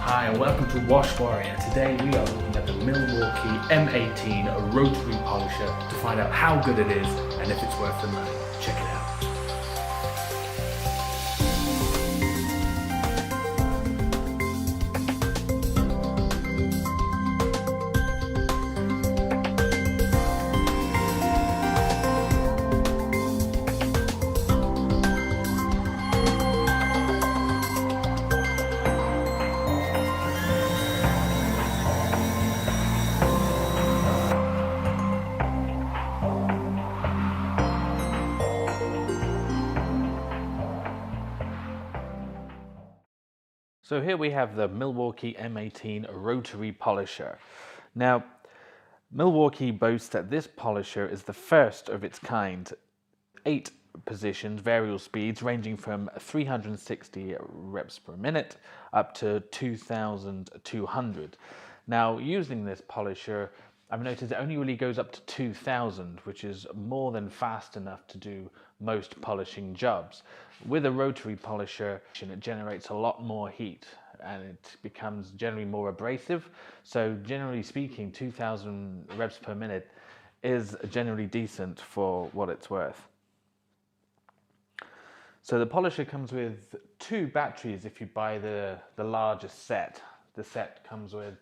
Hi and welcome to Wash Warrior. Today we are looking at the Milwaukee M18 Rotary Polisher to find out how good it is and if it's worth the money. Check it out. So here we have the Milwaukee M18 Rotary Polisher. Now, Milwaukee boasts that this polisher is the first of its kind. 8 positions, variable speeds ranging from 360 reps per minute up to 2,200. Now, using this polisher, I've noticed it only really goes up to 2,000, which is more than fast enough to do most polishing jobs. With a rotary polisher, it generates a lot more heat and it becomes generally more abrasive. So generally speaking, 2,000 reps per minute is generally decent for what it's worth. So the polisher comes with 2 batteries if you buy the largest set. The set comes with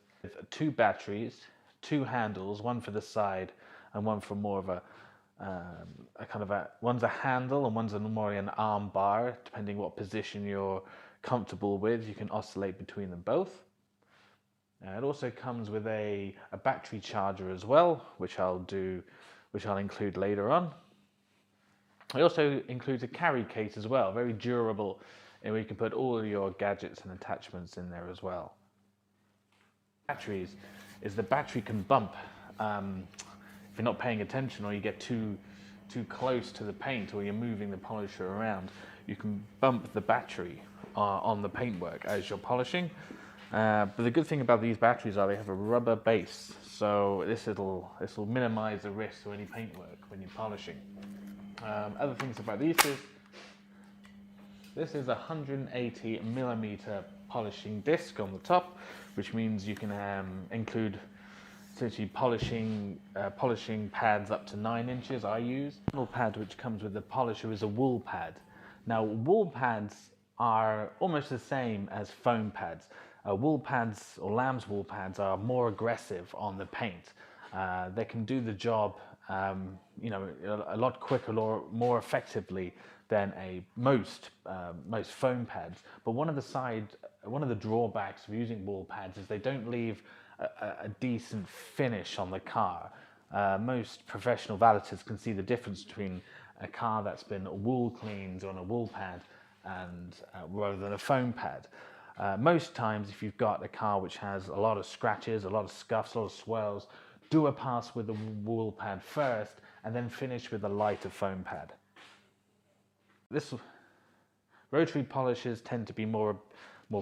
2 batteries, 2 handles, one for the side and one for more of one's a handle and one's more an arm bar, depending what position you're comfortable with. You can oscillate between them both. It also comes with a battery charger as well, which I'll include later on. It also includes a carry case as well, very durable, and where you can put all of your gadgets and attachments in there as well. Batteries is the battery can bump if you're not paying attention or you get too close to the paint or you're moving the polisher around. You can bump the battery on the paintwork as you're polishing. But the good thing about these batteries are they have a rubber base, so this will minimize the risk of any paintwork when you're polishing. Other things about these is this is a 180 millimeter polishing disc on the top, which means you can include essentially polishing pads up to 9 inches. I use the final pad which comes with the polisher is a wool pad. Now wool pads are almost the same as foam pads. Wool pads or lamb's wool pads are more aggressive on the paint. They can do the job a lot quicker or more effectively than most foam pads. But one of the drawbacks of using wool pads is they don't leave a decent finish on the car. Most professional valeters can see the difference between a car that's been wool cleaned on a wool pad and rather than a foam pad. Most times, if you've got a car which has a lot of scratches, a lot of scuffs, a lot of swirls, do a pass with the wool pad first and then finish with a lighter foam pad. Rotary polishes tend to be more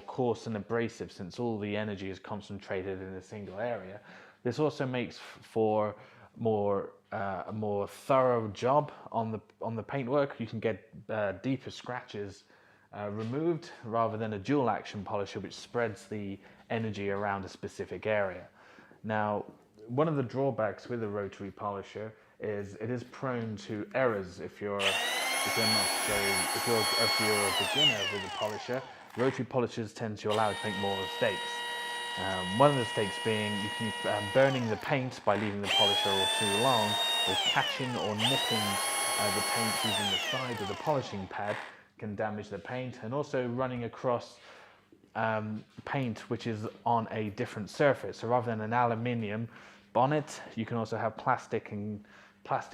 coarse and abrasive since all the energy is concentrated in a single area. This also makes for a more thorough job on the paintwork. You can get deeper scratches removed rather than a dual action polisher which spreads the energy around a specific area. Now, one of the drawbacks with a rotary polisher is it is prone to errors if you're a beginner with a polisher. Rotary polishers tend to allow you to make more mistakes. One of the mistakes being you can burning the paint by leaving the polisher too long, or catching or nipping the paint using the side of the polishing pad can damage the paint, and also running across paint which is on a different surface. So rather than an aluminium bonnet, you can also have plastic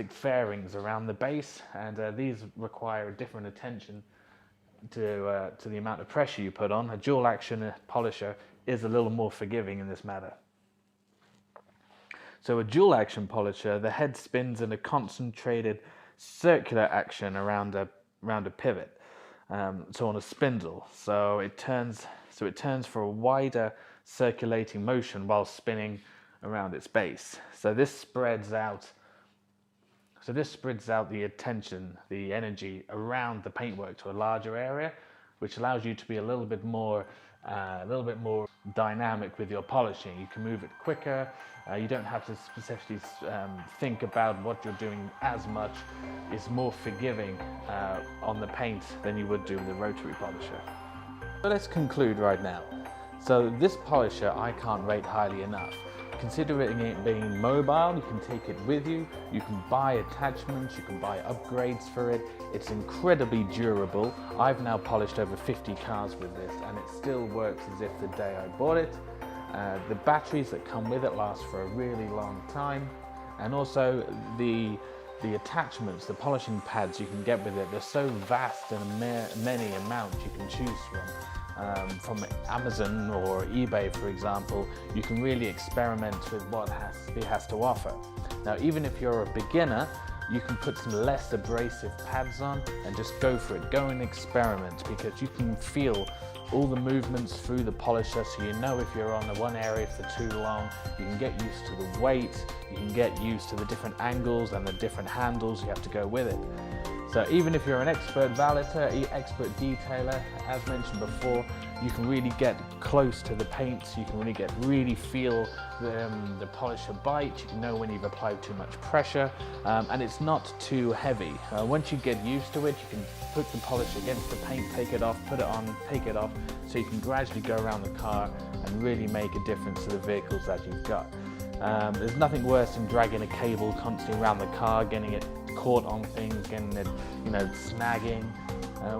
fairings around the base, and these require a different attention to the amount of pressure you put on. A dual action polisher is a little more forgiving in this matter. So a dual action polisher, the head spins in a concentrated circular action around a pivot, so on a spindle. So it turns for a wider circulating motion while spinning around its base. So this spreads out the attention, the energy around the paintwork to a larger area, which allows you to be a little bit more dynamic with your polishing. You can move it quicker. You don't have to specifically think about what you're doing as much. It's more forgiving on the paint than you would do with a rotary polisher. So let's conclude right now. So this polisher I can't rate highly enough. Considering it being mobile, you can take it with you, you can buy attachments, you can buy upgrades for it. It's incredibly durable. I've now polished over 50 cars with this and it still works as if the day I bought it. The batteries that come with it last for a really long time, and also the attachments, the polishing pads you can get with it, they're so vast and many amounts you can choose from Amazon or eBay, for example. You can really experiment with what it has to offer. Now, even if you're a beginner, you can put some less abrasive pads on and just go for it. Go and experiment, because you can feel all the movements through the polisher, so you know if you're on the one area for too long. You can get used to the weight, you can get used to the different angles and the different handles you have to go with it. So even if you're an expert valeter, expert detailer, as mentioned before, you can really get close to the paints, you can really feel the polisher bite, you can know when you've applied too much pressure, and it's not too heavy. Once you get used to it, you can put the polish against the paint, take it off, put it on, take it off, so you can gradually go around the car and really make a difference to the vehicles that you've got. There's nothing worse than dragging a cable constantly around the car, getting it caught on things, getting it, snagging.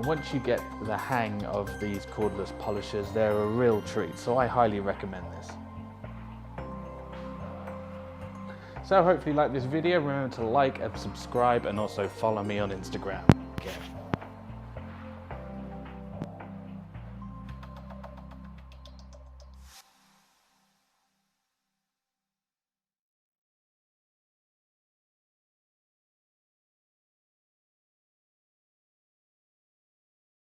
Once you get the hang of these cordless polishers, they're a real treat, so I highly recommend this. So hopefully you like this video. Remember to like and subscribe, and also follow me on Instagram. Okay.